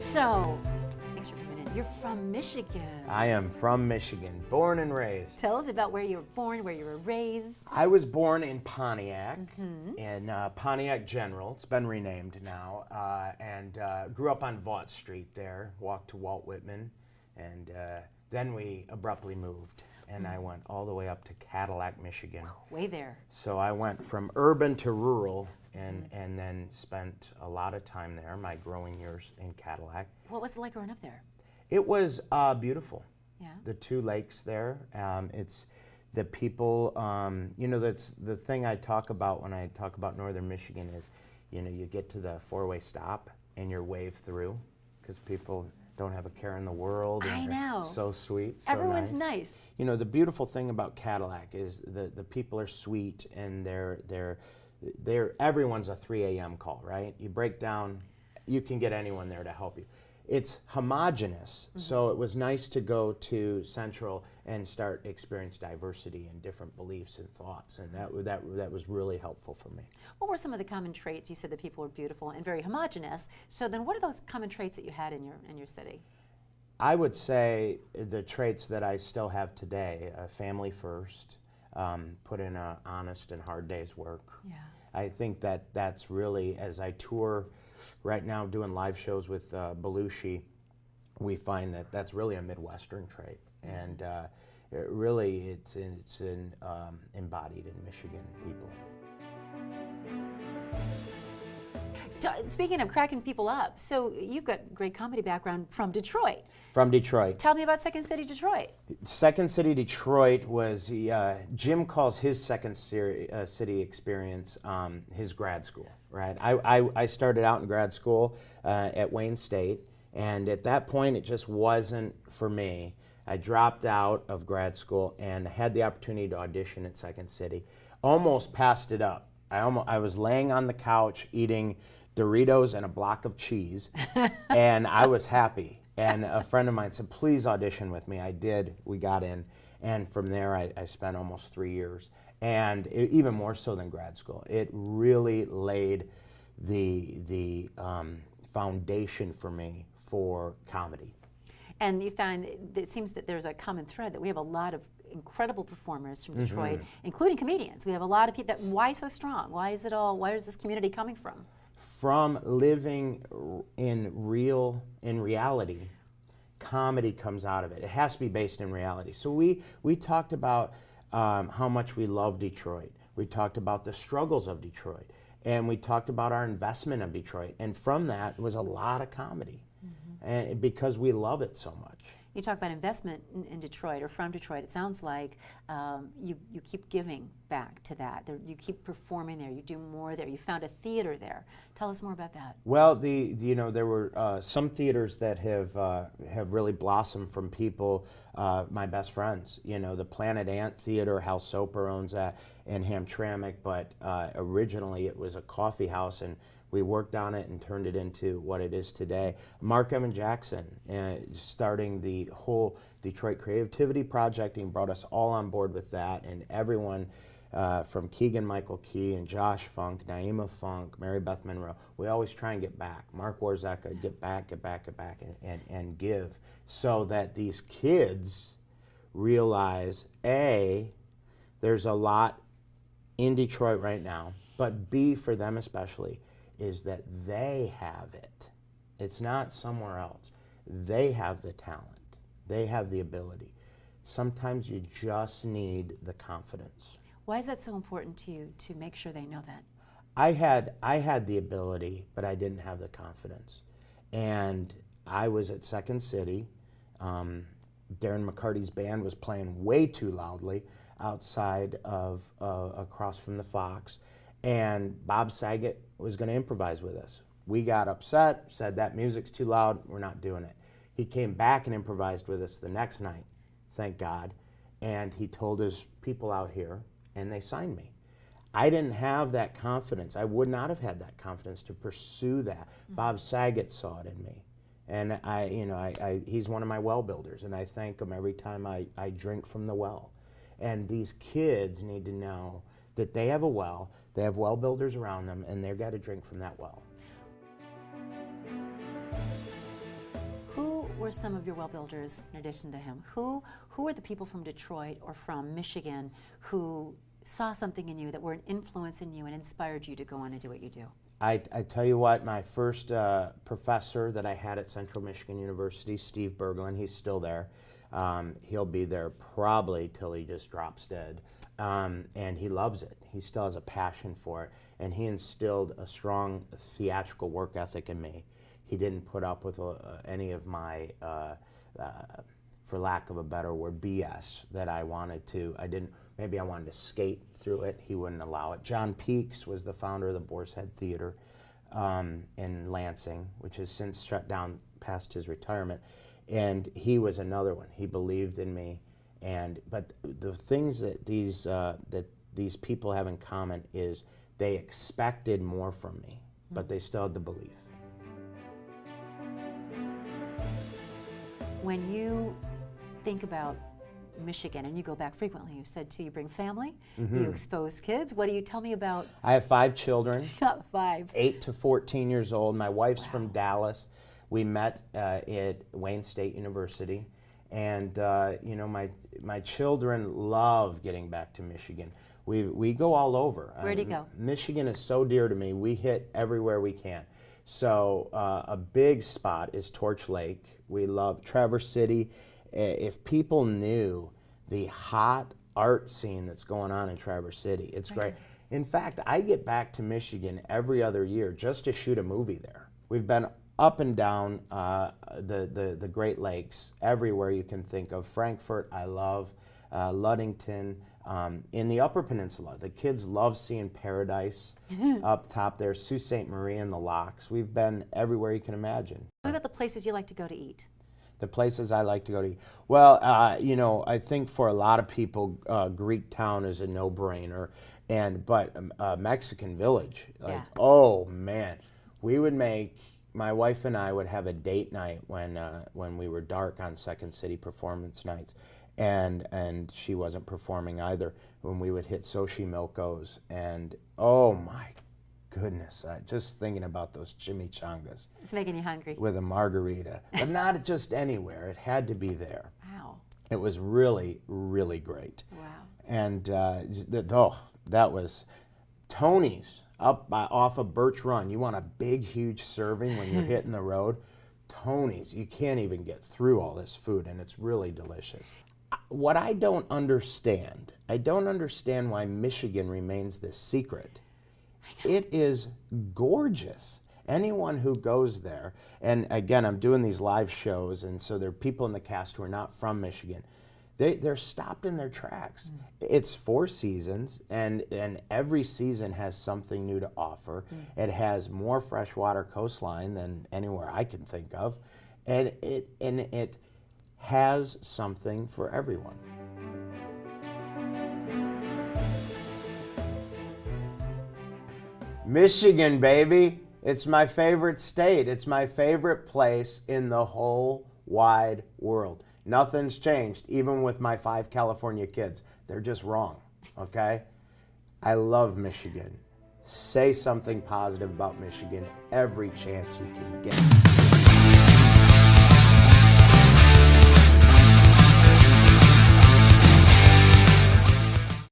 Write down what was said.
So, thanks for coming in. You're from Michigan. I am from Michigan, born and raised. Tell us about where you were born, where you were raised. I was born in Pontiac, in Pontiac General. It's been renamed now, and grew up on Vaught Street there, walked to Walt Whitman, and then we abruptly moved, and I went all the way up to Cadillac, Michigan. Way there. So I went from urban to rural, and then spent a lot of time there, my growing years in Cadillac. What was it like growing up there? It was beautiful. Yeah. The two lakes there. It's the people. That's the thing I talk about when I talk about northern Michigan is, you get to the four-way stop and you're waved through because people don't have a care in the world. And I know. So sweet. So Everyone's nice. The beautiful thing about Cadillac is the people are sweet and everyone's a 3 a.m. call, right? You break down, you can get anyone there to help you. It's homogenous, so it was nice to go to Central and start experience diversity and different beliefs and thoughts, and that was really helpful for me. What were some of the common traits? You said that people were beautiful and very homogenous. So then what are those common traits that you had in your city? I would say the traits that I still have today, family first, put in an honest and hard day's work. Yeah. I think that's really, as I tour right now doing live shows with Belushi, we find that that's really a Midwestern trait. And it's embodied in Michigan people. Speaking of cracking people up, so you've got great comedy background from Detroit. From Detroit. Tell me about Second City Detroit. Second City Detroit was, Jim calls his Second City experience his grad school, right? I started out in grad school at Wayne State, and at that point it just wasn't for me. I dropped out of grad school and had the opportunity to audition at Second City. Almost passed it up. I was laying on the couch eating Doritos and a block of cheese, and I was happy. And a friend of mine said, please audition with me. I did. We got in. And from there, I spent almost 3 years. And even more so than grad school. It really laid the foundation for me for comedy. And you found it seems that there's a common thread that we have a lot of incredible performers from Detroit, including comedians. We have a lot of people. Why so strong? Why is this community coming from? From living in reality, comedy comes out of it. It has to be based in reality. So we talked about how much we love Detroit. We talked about the struggles of Detroit. And we talked about our investment of Detroit. And from that was a lot of comedy. And because we love it so much. You talk about investment in Detroit or from Detroit. It sounds like you keep giving back to that. You keep performing there. You do more there. You found a theater there. Tell us more about that. Well, there were some theaters that have really blossomed from people, my best friends. The Planet Ant Theater, Hal Soper owns that, and Hamtramck. But originally it was a coffee house, and we worked on it and turned it into what it is today. Mark Evan Jackson, starting the whole Detroit Creativity Project, and brought us all on board with that, and everyone from Keegan Michael Key and Josh Funk, Naima Funk, Mary Beth Monroe, we always try and get back. Mark Warzeka, get back, and give, so that these kids realize, A, there's a lot in Detroit right now, but B, for them especially, is that they have it. It's not somewhere else. They have the talent. They have the ability. Sometimes you just need the confidence. Why is that so important to you to make sure they know that? I had the ability, but I didn't have the confidence. And I was at Second City. Darren McCarty's band was playing way too loudly outside of across from the Fox. And Bob Saget was going to improvise with us. We got upset, said that music's too loud, we're not doing it. He came back and improvised with us the next night, thank God, and he told his people out here, and they signed me. I didn't have that confidence. I would not have had that confidence to pursue that. Bob Saget saw it in me. And he's one of my well builders, and I thank him every time I drink from the well. And these kids need to know that they have a well, they have well builders around them, and they've got to drink from that well. were some of your well-builders in addition to him? Who were the people from Detroit or from Michigan who saw something in you, that were an influence in you and inspired you to go on and do what you do? I tell you what, my first professor that I had at Central Michigan University, Steve Berglund, he's still there. He'll be there probably till he just drops dead. And he loves it. He still has a passion for it. And he instilled a strong theatrical work ethic in me. He didn't put up with any of my, for lack of a better word, BS that I wanted to. Maybe I wanted to skate through it. He wouldn't allow it. John Peaks was the founder of the Boar's Head Theater in Lansing, which has since shut down past his retirement. And he was another one. He believed in me. But the things that these people have in common is they expected more from me, but they still had the belief. When you think about Michigan, and you go back frequently, you said too, you bring family, you expose kids. What do you tell me about? I have 5 children. Not 5. 8 to 14 years old. My wife's from Dallas. We met at Wayne State University. And you know, my children love getting back to Michigan. We go all over. Where do you go? Michigan is so dear to me. We hit everywhere we can. So a big spot is Torch Lake. We love Traverse City. If people knew the hot art scene that's going on in Traverse City, it's great. In fact, I get back to Michigan every other year just to shoot a movie there. We've been up and down the Great Lakes, everywhere you can think of. Frankfurt, I love. Ludington. In the Upper Peninsula, the kids love seeing Paradise up top there. Sault Ste. Marie and the Locks. We've been everywhere you can imagine. What about the places you like to go to eat? The places I like to go to eat. Well, you know, I think for a lot of people, Greek Town is a no-brainer, but Mexican Village, like, oh man, my wife and I would have a date night when we were dark on Second City performance nights, and she wasn't performing either. When we would hit Xochimilco's, and oh my goodness, just thinking about those chimichangas. It's making you hungry. With a margarita, but not just anywhere. It had to be there. Wow. It was really, really great. Wow. And that was Tony's off of Birch Run. You want a big, huge serving when you're hitting the road? Tony's. You can't even get through all this food, and it's really delicious. What I don't understand why Michigan remains this secret. It is gorgeous. Anyone who goes there, and again, I'm doing these live shows, and so there are people in the cast who are not from Michigan. They're stopped in their tracks. It's 4 seasons, and every season has something new to offer. It has more freshwater coastline than anywhere I can think of, and it has something for everyone. Michigan, baby. It's my favorite state. It's my favorite place in the whole wide world. Nothing's changed, even with my 5 California kids. They're just wrong, okay? I love Michigan. Say something positive about Michigan every chance you can get.